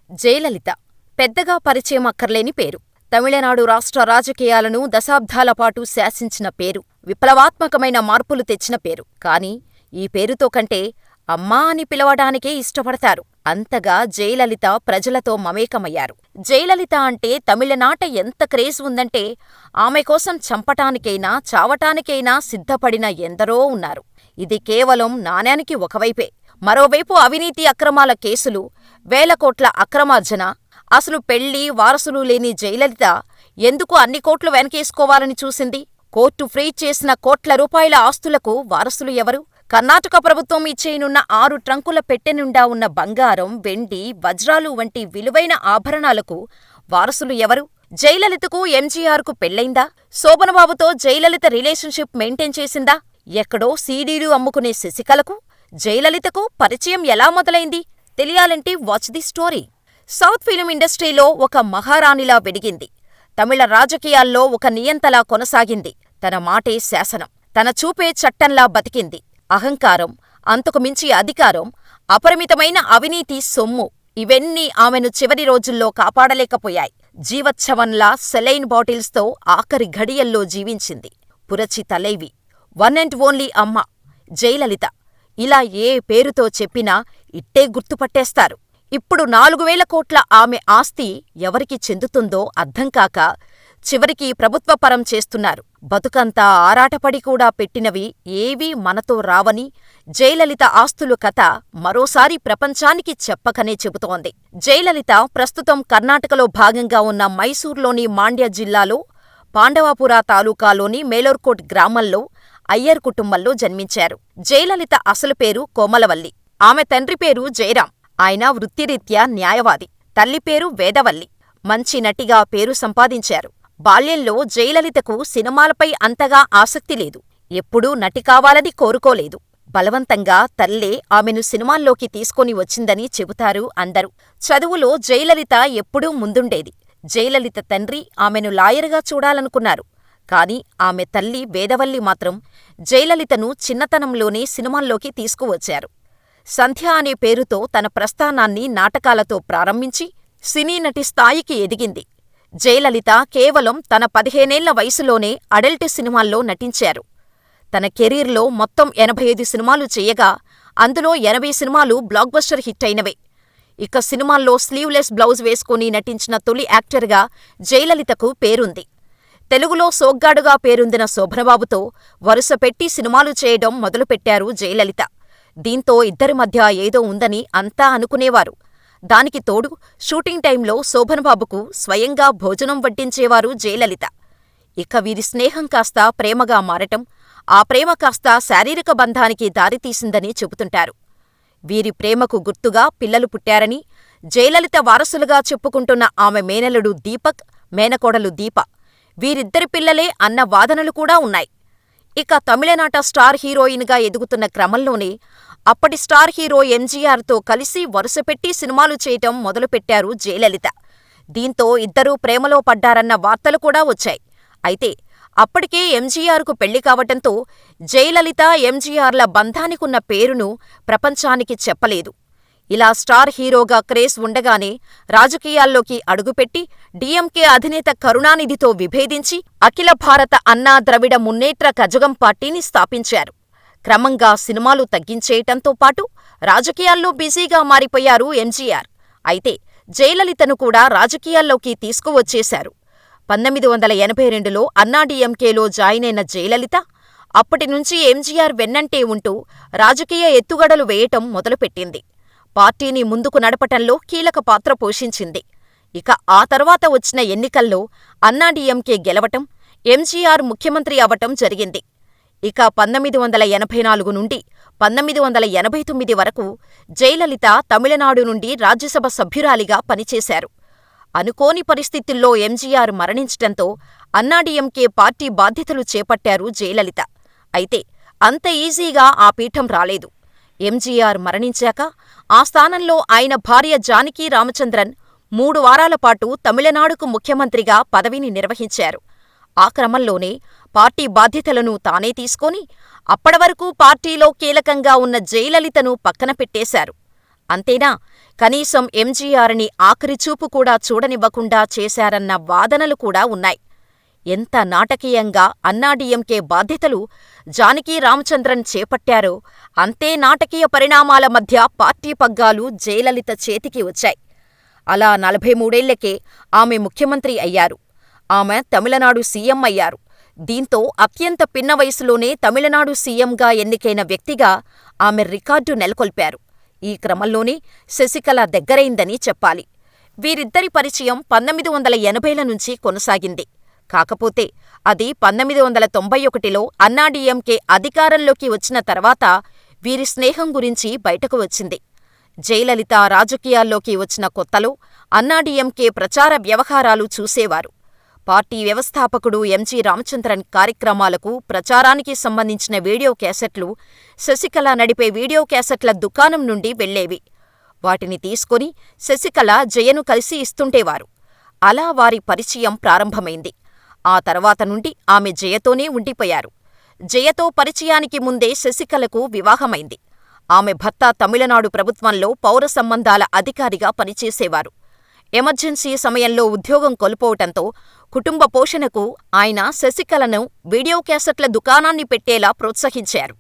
జయలలిత పెద్దగా పరిచయం అక్కర్లేని పేరు. తమిళనాడు రాష్ట్ర రాజకీయాలను దశాబ్దాలపాటు శాసించిన పేరు. విప్లవాత్మకమైన మార్పులు తెచ్చిన పేరు. కాని ఈ పేరుతో కంటే అమ్మా అని పిలవడానికే ఇష్టపడతారు. అంతగా జయలలిత ప్రజలతో మమేకమయ్యారు. జయలలిత అంటే తమిళనాట ఎంత క్రేజ్ ఉందంటే ఆమెకోసం చంపటానికైనా చావటానికైనా సిద్ధపడిన ఎందరో ఉన్నారు. ఇది కేవలం నాణేనికి ఒకవైపే. మరోవైపు అవినీతి అక్రమాల కేసులు, వేల కోట్ల అక్రమార్జన. అసలు పెళ్ళి, వారసులు లేని జయలలిత ఎందుకు అన్ని కోట్లు వెనకేసుకోవాలని చూసింది? కోర్టు ఫ్రీజ్ చేసిన కోట్ల రూపాయల ఆస్తులకు వారసులు ఎవరు? కర్ణాటక ప్రభుత్వం ఇచ్చేయనున్న 6 ట్రంకుల పెట్టెనిండా ఉన్న బంగారం, వెండి, వజ్రాలు వంటి విలువైన ఆభరణాలకు వారసులు ఎవరు? జయలలితకు ఎంజీఆర్కు పెళ్ళైందా? శోభనబాబుతో జయలలిత రిలేషన్షిప్ మెయింటైన్ చేసిందా? ఎక్కడో సీడీలు అమ్ముకునే శశికళకు జయలలితకు పరిచయం ఎలా మొదలైంది? తెలియాలంటే watch the story. South film ఇండస్ట్రీలో ఒక మహారాణిలా వెలిగింది. తమిళ రాజకీయాల్లో ఒక నియంతలా కొనసాగింది. తన మాటే శాసనం, తన చూపే చట్టంలా బతికింది. అహంకారం, అంతకుమించి అధికారం, అపరిమితమైన అవినీతి సొమ్ము ఇవన్నీ ఆమెను చివరి రోజుల్లో కాపాడలేకపోయాయి. జీవచ్ఛవంలా సెలైన్ బాటిల్స్తో ఆఖరి ఘడియల్లో జీవించింది. పురచి తలైవి, వన్ అండ్ ఓన్లీ అమ్మ జయలలిత. ఇలా ఏ పేరుతో చెప్పినా ఇట్టే గుర్తుపట్టేస్తారు. ఇప్పుడు 4,000 కోట్ల ఆమె ఆస్తి ఎవరికి చెందుతుందో అర్థంకాక చివరికి ప్రభుత్వపరం చేస్తున్నారు. బతుకంతా ఆరాటపడి కూడా పెట్టినవి ఏవీ మనతో రావని జయలలిత ఆస్తులు కథ మరోసారి ప్రపంచానికి చెప్పకనే చెబుతోంది. జయలలిత ప్రస్తుతం కర్ణాటకలో భాగంగా ఉన్న మైసూర్లోని మాండ్య జిల్లాలో పాండవపుర తాలూకాలోని మేలోర్కోట్ గ్రామంలో అయ్యర్ కుటుంబంలో జన్మించారు. జయలలిత అసలు పేరు కోమలవల్లి. ఆమె తండ్రి పేరు జయరాం. ఆయన వృత్తిరీత్యా న్యాయవాది. తల్లి పేరు వేదవల్లి. మంచి నటిగా పేరు సంపాదించారు. బాల్యంలో జయలలితకు సినిమాలపై అంతగా ఆసక్తి లేదు. ఎప్పుడూ నటి కావాలని కోరుకోలేదు. బలవంతంగా తల్లే ఆమెను సినిమాల్లోకి తీసుకొని వచ్చిందని చెబుతారు అందరూ. చదువులో జయలలిత ఎప్పుడూ ముందుండేది. జయలలిత తండ్రి ఆమెను లాయరుగా చూడాలనుకున్నారు. కాని ఆమె తల్లి వేదవల్లి మాత్రం జయలలితను చిన్నతనంలోనే సినిమాల్లోకి తీసుకువచ్చారు. సంధ్య అనే పేరుతో తన ప్రస్థానాన్ని నాటకాలతో ప్రారంభించి సినీ నటి స్థాయికి ఎదిగింది. జయలలిత కేవలం తన 15 ఏళ్ల వయసులోనే అడల్ట్ సినిమాల్లో నటించారు. తన కెరీర్లో మొత్తం 85 సినిమాలు చేయగా అందులో 80 సినిమాలు బ్లాక్బస్టర్ హిట్ అయినవే. ఇక సినిమాల్లో స్లీవ్లెస్ బ్లౌజ్ వేసుకుని నటించిన తొలి యాక్టర్గా జయలలితకు పేరుంది. తెలుగులో సోగ్గాడుగా పేరొందిన శోభనబాబుతో వరుసపెట్టి సినిమాలు చేయడం మొదలుపెట్టారు జయలలిత. దీంతో ఇద్దరి మధ్య ఏదో ఉందని అంతా అనుకునేవారు. దానికి తోడు షూటింగ్ టైంలో శోభనబాబుకు స్వయంగా భోజనం వడ్డించేవారు జయలలిత. ఇక వీరి స్నేహం కాస్త ప్రేమగా మారటం, ఆ ప్రేమ కాస్త శారీరక బంధానికి దారితీసిందని చెబుతుంటారు. వీరి ప్రేమకు గుర్తుగా పిల్లలు పుట్టారని, జయలలిత వారసులుగా చెప్పుకుంటున్న ఆమె మేనల్లుడు దీపక్, మేనకోడలు దీప, వీరిద్దరి పిల్లలే అన్న వాదనలు కూడా ఉన్నాయి. ఇక తమిళనాట స్టార్ హీరోయిన్గా ఎదుగుతున్న క్రమంలోనే అప్పటి స్టార్ హీరో ఎంజీఆర్తో కలిసి వరుసపెట్టి సినిమాలు చేయటం మొదలుపెట్టారు జయలలిత. దీంతో ఇద్దరూ ప్రేమలో పడ్డారన్న వార్తలు కూడా వచ్చాయి. అయితే అప్పటికే ఎంజీఆర్కు పెళ్లి కావటంతో జయలలిత, ఎంజీఆర్ల బంధానికున్న పేరును ప్రపంచానికి చెప్పలేదు. ఇలా స్టార్ హీరోగా క్రేజ్ ఉండగానే రాజకీయాల్లోకి అడుగుపెట్టి డీఎంకే అధినేత కరుణానిధితో విభేదించి అఖిల భారత అన్నా ద్రవిడ మున్నేట్ర కజగం పార్టీని స్థాపించారు. క్రమంగా సినిమాలు తగ్గించేయటంతో పాటు రాజకీయాల్లో బిజీగా మారిపోయారు ఎంజీఆర్. అయితే జయలలితను కూడా రాజకీయాల్లోకి తీసుకువచ్చేశారు. 1982లో అన్నాడీఎంకేలో జాయిన్ అయిన జయలలిత అప్పటినుంచి ఎంజీఆర్ వెన్నంటే ఉంటూ రాజకీయ ఎత్తుగడలు వేయటం మొదలుపెట్టింది. పార్టీని ముందుకు నడపటంలో కీలక పాత్ర పోషించింది. ఇక ఆ తర్వాత వచ్చిన ఎన్నికల్లో అన్నాడీఎంకే గెలవటం, ఎంజీఆర్ ముఖ్యమంత్రి అవటం జరిగింది. ఇక 1984 నుండి 1989 వరకు జయలలిత తమిళనాడు నుండి రాజ్యసభ సభ్యురాలిగా పనిచేశారు. అనుకోని పరిస్థితుల్లో ఎంజీఆర్ మరణించటంతో అన్నాడీఎంకే పార్టీ బాధ్యతలు చేపట్టారు జయలలిత. అయితే అంత ఈజీగా ఆ పీఠం రాలేదు. ఎంజీఆర్ మరణించాక ఆ స్థానంలో ఆయన భార్య జానకి రామచంద్రన్ 3 వారాల పాటు తమిళనాడుకు ముఖ్యమంత్రిగా పదవిని నిర్వహించారు. ఆ క్రమంలోనే పార్టీ బాధ్యతలను తానే తీసుకొని అప్పటివరకు పార్టీలో కీలకంగా ఉన్న జయలలితను పక్కన పెట్టేశారు. అంతేనా, కనీసం ఎంజీఆర్ని ఆఖరిచూపు కూడా చూడనివ్వకుండా చేశారన్న వాదనలు కూడా ఉన్నాయి. ఎంత నాటకీయంగా అన్నాడీఎంకే బాధ్యతలు జానకి రామచంద్రన్ చేపట్టారో అంతే నాటకీయ పరిణామాల మధ్య పార్టీ పగ్గాలు జయలలిత చేతికి వచ్చాయి. అలా 43 ఏళ్లకే ఆమె ముఖ్యమంత్రి అయ్యారు. ఆమె తమిళనాడు సీఎం అయ్యారు. దీంతో అత్యంత పిన్న వయసులోనే తమిళనాడు సీఎంగా ఎన్నికైన వ్యక్తిగా ఆమె రికార్డు నెలకొల్పారు. ఈ క్రమంలోనే శశికళ దగ్గరైందని చెప్పాలి. వీరిద్దరి పరిచయం 1980ల నుంచి కొనసాగింది. కాకపోతే అది 1991లో అన్నాడీఎంకే అధికారంలోకి వచ్చిన తర్వాత వీరి స్నేహం గురించి బయటకు వచ్చింది. జయలలిత రాజకీయాల్లోకి వచ్చిన కొత్తలో అన్నాడీఎంకే ప్రచార వ్యవహారాలు చూసేవారు. పార్టీ వ్యవస్థాపకుడు ఎంజీ రామచంద్రన్ కార్యక్రమాలకు, ప్రచారానికి సంబంధించిన వీడియో క్యాసెట్లు శశికళ నడిపే వీడియో క్యాసెట్ల దుకాణం నుండి వెళ్లేవి. వాటిని తీసుకుని శశికళ జయను కలిసి ఇస్తుంటేవారు. అలా వారి పరిచయం ప్రారంభమైంది. ఆ తర్వాత నుండి ఆమె జయతోనే ఉండిపోయారు. జయతో పరిచయానికి ముందే శశికళకు వివాహమైంది. ఆమె భర్త తమిళనాడు ప్రభుత్వంలో పౌర సంబంధాల అధికారిగా పనిచేసేవారు. ఎమర్జెన్సీ సమయంలో ఉద్యోగం కోల్పోవటంతో కుటుంబ పోషణకు ఆయన శశికళను వీడియో క్యాసెట్ల దుకాణాన్ని పెట్టేలా ప్రోత్సహించారు.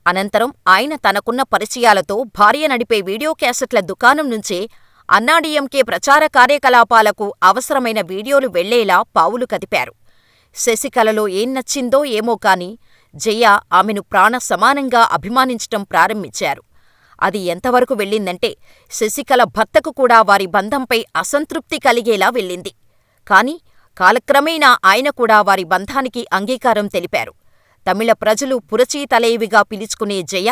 అనంతరం ఆయన తనకున్న పరిచయాలతో భార్య నడిపే వీడియో క్యాసెట్ల దుకాణం నుంచే అన్నాడీఎంకే ప్రచార కార్యకలాపాలకు అవసరమైన వీడియోలు వెళ్లేలా పావులు కదిపారు. శశికళలో ఏం నచ్చిందో ఏమో కాని జయ ఆమెను ప్రాణ సమానంగా అభిమానించటం ప్రారంభించారు. అది ఎంతవరకు వెళ్ళిందంటే శశికళ భర్తకు కూడా వారి బంధంపై అసంతృప్తి కలిగేలా వెళ్ళింది. కాని కాలక్రమేణా ఆయన కూడా వారి బంధానికి అంగీకారం తెలిపారు. తమిళ ప్రజలు పురచీ తలైవిగా పిలుచుకునే జయ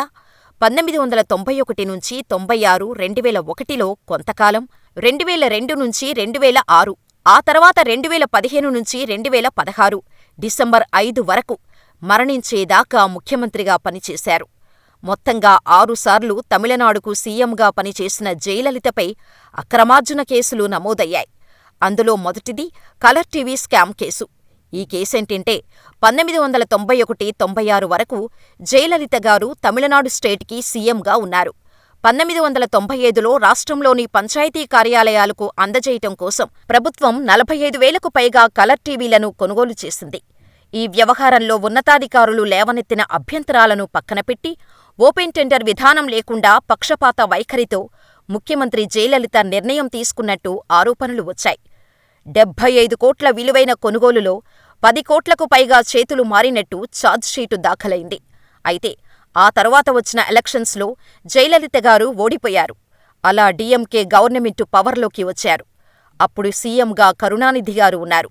1991 నుంచి 96, 2001లో కొంతకాలం, 2002 నుంచి 2006, ఆ తర్వాత 2015 నుంచి 2016 డిసెంబర్ 5 వరకు మరణించేదాకా ముఖ్యమంత్రిగా పనిచేశారు. మొత్తంగా 6 సార్లు తమిళనాడుకు సీఎంగా పనిచేసిన జయలలితపై అక్రమార్జన కేసులు నమోదయ్యాయి. అందులో మొదటిది కలర్ టీవీ స్కామ్ కేసు. ఈ కేసేంటంటే 1991-96 వరకు జయలలిత గారు తమిళనాడు స్టేట్కి సీఎంగా ఉన్నారు. 1995లో రాష్ట్రంలోని పంచాయతీ కార్యాలయాలకు అందజేయటం కోసం ప్రభుత్వం 45,000కు పైగా కలర్ టీవీలను కొనుగోలు చేసింది. ఈ వ్యవహారంలో ఉన్నతాధికారులు లేవనెత్తిన అభ్యంతరాలను పక్కనపెట్టి ఓపెన్ టెండర్ విధానం లేకుండా పక్షపాత వైఖరితో ముఖ్యమంత్రి జయలలిత నిర్ణయం తీసుకున్నట్టు ఆరోపణలు వచ్చాయి. 75 కోట్ల విలువైన కొనుగోలులో 10 కోట్లకు పైగా చేతులు మారినట్టు ఛార్జ్షీటు దాఖలైంది. అయితే ఆ తర్వాత వచ్చిన ఎలక్షన్స్లో జయలలిత గారు ఓడిపోయారు. అలా డీఎంకే గవర్నమెంటు పవర్లోకి వచ్చారు. అప్పుడు సీఎంగా కరుణానిధి గారు ఉన్నారు.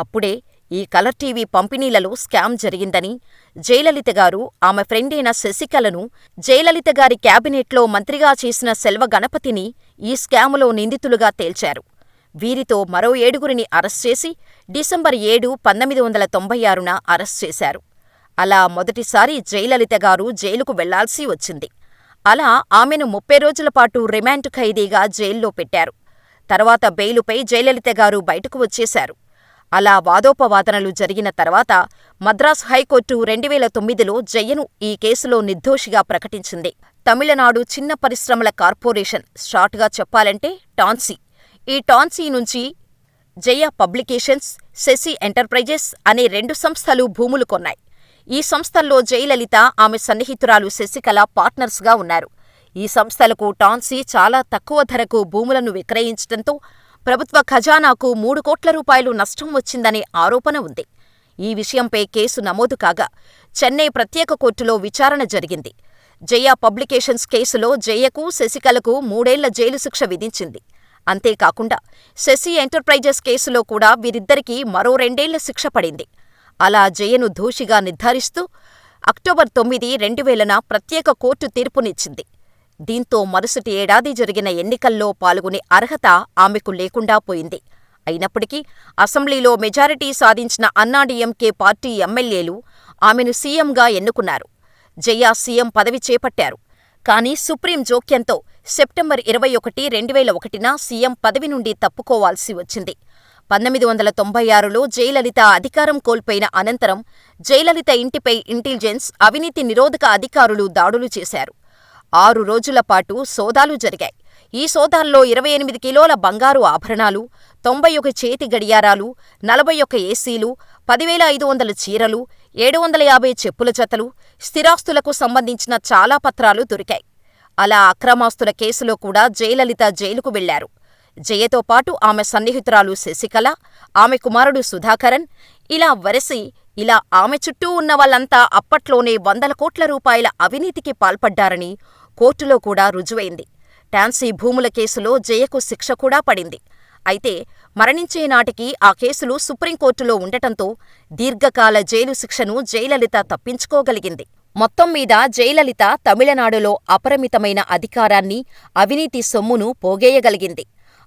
అప్పుడే ఈ కలర్ టీవీ పంపిణీలలో స్కామ్ జరిగిందని జయలలిత గారు ఆమె ఫ్రెండైన శశికళను జయలలిత గారి క్యాబినెట్లో మంత్రిగా చేసిన సెల్వ గణపతిని ఈ స్కాములో నిందితులుగా తేల్చారు. వీరితో మరో 7గురిని అరెస్ట్ చేసి డిసెంబర్ 7, 1996న అరెస్ట్ చేశారు. అలా మొదటిసారి జయలలిత గారు జైలుకు వెళ్లాల్సి వచ్చింది. అలా ఆమెను 30 రోజులపాటు రిమాండ్ ఖైదీగా జైల్లో పెట్టారు. తర్వాత బెయిలుపై జయలలిత గారు బయటకు వచ్చేశారు. అలా వాదోపవాదనలు జరిగిన తర్వాత మద్రాస్ హైకోర్టు 2009లో జయను ఈ కేసులో నిర్దోషిగా ప్రకటించింది. తమిళనాడు చిన్న పరిశ్రమల కార్పొరేషన్, షార్ట్గా చెప్పాలంటే టాన్సీ. ఈ టాన్సీ నుంచి జయ పబ్లికేషన్స్, శశి ఎంటర్ప్రైజెస్ అనే 2 సంస్థలు భూములు కొన్నాయి. ఈ సంస్థల్లో జయలలిత, ఆమె సన్నిహితురాలు శశికళ పార్ట్నర్స్గా ఉన్నారు. ఈ సంస్థలకు టాన్సీ చాలా తక్కువ ధరకు భూములను విక్రయించడంతో ప్రభుత్వ ఖజానాకు 3 కోట్ల రూపాయలు నష్టం వచ్చిందనే ఆరోపణ ఉంది. ఈ విషయంపై కేసు నమోదు కాగా చెన్నై ప్రత్యేక కోర్టులో విచారణ జరిగింది. జయ పబ్లికేషన్స్ కేసులో జయకు, శశికళకు 3 ఏళ్ల జైలు శిక్ష విధించింది. అంతేకాకుండా శశి ఎంటర్ప్రైజెస్ కేసులో కూడా వీరిద్దరికీ మరో 2 ఏళ్ల శిక్ష పడింది. అలా జయను దోషిగా నిర్ధారిస్తూ అక్టోబర్ 9, 2000న ప్రత్యేక కోర్టు తీర్పునిచ్చింది. దీంతో మరుసటి ఏడాది జరిగిన ఎన్నికల్లో పాల్గొనే అర్హత ఆమెకు లేకుండా పోయింది. అయినప్పటికీ అసెంబ్లీలో మెజారిటీ సాధించిన అన్నాడీఎంకే పార్టీ ఎమ్మెల్యేలు ఆమెను సీఎంగా ఎన్నుకున్నారు. జయ సీఎం పదవి చేపట్టారు. కానీ సుప్రీం జోక్యంతో సెప్టెంబర్ 21, 2001న సీఎం పదవి నుండి తప్పుకోవాల్సి వచ్చింది. 1996లో జయలలిత అధికారం కోల్పోయిన అనంతరం జయలలిత ఇంటిపై ఇంటెలిజెన్స్, అవినీతి నిరోధక అధికారులు దాడులు చేశారు. 6 రోజుల పాటు సోదాలు జరిగాయి. ఈ సోదాల్లో 28 కిలోల బంగారు ఆభరణాలు, 91 చేతి గడియారాలు, 41 ఏసీలు, 10,500 చీరలు, 750 చెప్పుల జతలు, స్థిరాస్తులకు సంబంధించిన చాలా పత్రాలు దొరికాయి. అలా అక్రమాస్తుల కేసులో కూడా జయలలిత జైలుకు వెళ్లారు. జయతో పాటు ఆమె సన్నిహితురాలు శశికళ, ఆమె కుమారుడు సుధాకరన్, ఇలా ఆమె చుట్టూ ఉన్న వాళ్ళంతా అప్పట్లోనే వందల కోట్ల రూపాయల అవినీతికి పాల్పడ్డారని కోర్టులో కూడా రుజువైంది. టాన్సీ భూముల కేసులో జయకు శిక్ష కూడా పడింది. అయితే మరణించే నాటికి ఆ కేసులు సుప్రీంకోర్టులో ఉండటంతో దీర్ఘకాల జైలు శిక్షను జయలలిత తప్పించుకోగలిగింది. మొత్తం మీద జయలలిత తమిళనాడులో అపరిమితమైన అధికారాన్ని, అవినీతి సొమ్మును పోగేయగలిగింది.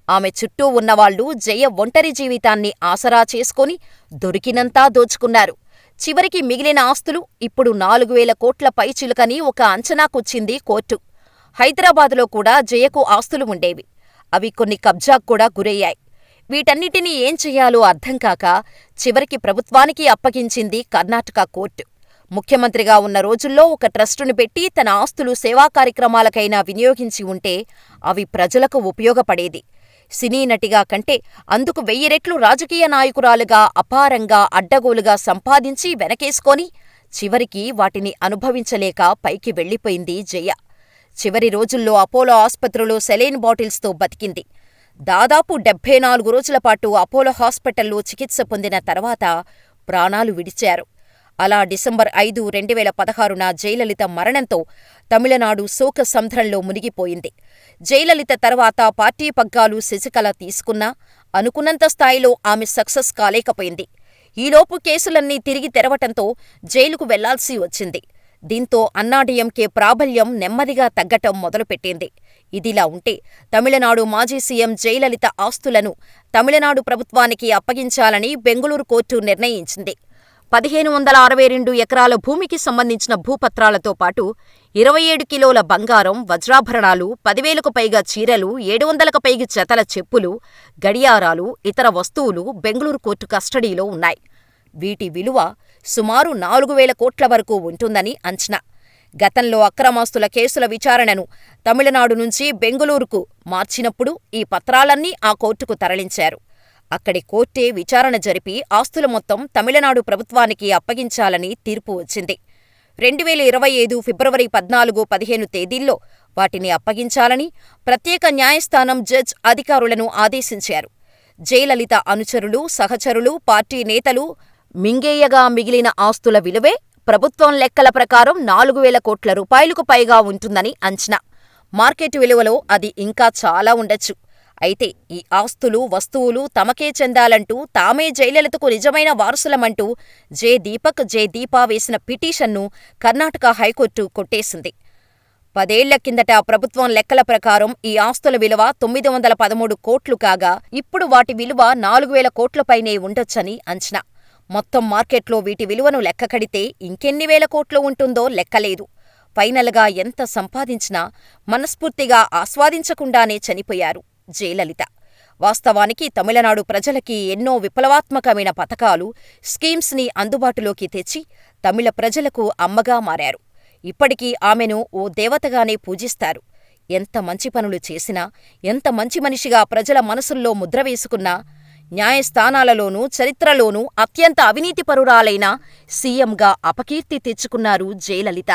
ఆమె చుట్టూ ఉన్నవాళ్లు జయ ఒంటరి జీవితాన్ని ఆసరా చేసుకుని దొరికినంతా దోచుకున్నారు. చివరికి మిగిలిన ఆస్తులు ఇప్పుడు 4,000 కోట్ల పైచిలుకని ఒక అంచనాకొచ్చింది కోర్టు. హైదరాబాదులో కూడా జయకు ఆస్తులు ఉండేవి. అవి కొన్ని కబ్జాకు కూడా గురయ్యాయి. వీటన్నిటినీ ఏం చెయ్యాలో అర్థంకాక చివరికి ప్రభుత్వానికి అప్పగించింది కర్ణాటక కోర్టు. ముఖ్యమంత్రిగా ఉన్న రోజుల్లో ఒక ట్రస్టును పెట్టి తన ఆస్తులు సేవా కార్యక్రమాలకైనా వినియోగించి ఉంటే అవి ప్రజలకు ఉపయోగపడేది. సినీ నటిగా కంటే అందుకు 1000 రెట్లు రాజకీయ నాయకురాలుగా అపారంగా అడ్డగోలుగా సంపాదించి వెనకేసుకొని చివరికి వాటిని అనుభవించలేక పైకి వెళ్ళిపోయింది జయ. చివరి రోజుల్లో అపోలో ఆస్పత్రిలో సెలైన్ బాటిల్స్తో బతికింది. దాదాపు 74 రోజులపాటు అపోలో హాస్పిటల్లో చికిత్స పొందిన తర్వాత ప్రాణాలు విడిచారు. అలా డిసెంబర్ 5, 2016న జయలలిత మరణంతో తమిళనాడు శోక సంద్రంలో మునిగిపోయింది. జయలలిత తర్వాత పార్టీ పగ్గాలు శశికళ తీసుకున్నా అనుకున్నంత స్థాయిలో ఆమె సక్సెస్ కాలేకపోయింది. ఈలోపు కేసులన్నీ తిరిగి తెరవటంతో జైలుకు వెళ్లాల్సి వచ్చింది. దీంతో అన్నాడీఎంకే ప్రాబల్యం నెమ్మదిగా తగ్గటం మొదలుపెట్టింది. ఇదిలా ఉంటే తమిళనాడు మాజీ సీఎం జయలలిత ఆస్తులను తమిళనాడు ప్రభుత్వానికి అప్పగించాలని బెంగుళూరు కోర్టు నిర్ణయించింది. 1,562 ఎకరాల భూమికి సంబంధించిన భూపత్రాలతో పాటు 27 కిలోల బంగారం, వజ్రాభరణాలు, 10,000కు పైగా చీరలు, 700కు పైగా జతల చెప్పులు, గడియారాలు, ఇతర వస్తువులు బెంగుళూరు కోర్టు కస్టడీలో ఉన్నాయి. వీటి విలువ సుమారు 4,000 కోట్ల వరకు ఉంటుందని అంచనా. గతంలో అక్రమాస్తుల కేసుల విచారణను తమిళనాడు నుంచి బెంగుళూరుకు మార్చినప్పుడు ఈ పత్రాలన్నీ ఆ కోర్టుకు తరలించారు. అక్కడి కోర్టే విచారణ జరిపి ఆస్తుల మొత్తం తమిళనాడు ప్రభుత్వానికి అప్పగించాలని తీర్పు వచ్చింది. 2025 ఫిబ్రవరి 14, 15 తేదీల్లో వాటిని అప్పగించాలని ప్రత్యేక న్యాయస్థానం జడ్జ్ అధికారులను ఆదేశించారు. జయలలిత అనుచరులు, సహచరులు, పార్టీ నేతలు మింగేయగా మిగిలిన ఆస్తుల విలువే ప్రభుత్వం లెక్కల ప్రకారం 4,000 కోట్ల రూపాయలకు పైగా ఉంటుందని అంచనా. మార్కెట్ విలువలో అది ఇంకా చాలా ఉండొచ్చు. అయితే ఈ ఆస్తులు, వస్తువులు తమకే చెందాలంటూ తామే జయలలితకు నిజమైన వారసులమంటూ జె. దీపక్, జె. దీపా వేసిన పిటిషన్ను కర్ణాటక హైకోర్టు కొట్టేసింది. 10 ఏళ్ల కిందట ప్రభుత్వం లెక్కల ప్రకారం ఈ ఆస్తుల విలువ 913 కోట్లు కాగా ఇప్పుడు వాటి విలువ 4,000 కోట్లపైనే ఉండొచ్చని అంచనా. మొత్తం మార్కెట్లో వీటి విలువను లెక్కకడితే ఇంకెన్ని వేల కోట్లు ఉంటుందో లెక్కలేదు. ఫైనల్గా ఎంత సంపాదించినా మనస్ఫూర్తిగా ఆస్వాదించకుండానే చనిపోయారు జయలలిత. వాస్తవానికి తమిళనాడు ప్రజలకి ఎన్నో విప్లవాత్మకమైన పథకాలు, స్కీమ్స్ని అందుబాటులోకి తెచ్చి తమిళ ప్రజలకు అమ్మగా మారారు. ఇప్పటికీ ఆమెను ఓ దేవతగానే పూజిస్తారు. ఎంత మంచి పనులు చేసినా, ఎంత మంచి మనిషిగా ప్రజల మనసుల్లో ముద్ర వేసుకున్నా, న్యాయస్థానాలలోనూ చరిత్రలోనూ అత్యంత అవినీతిపరురాలైన సీఎంగా అపకీర్తి తెచ్చుకున్నారు జయలలిత.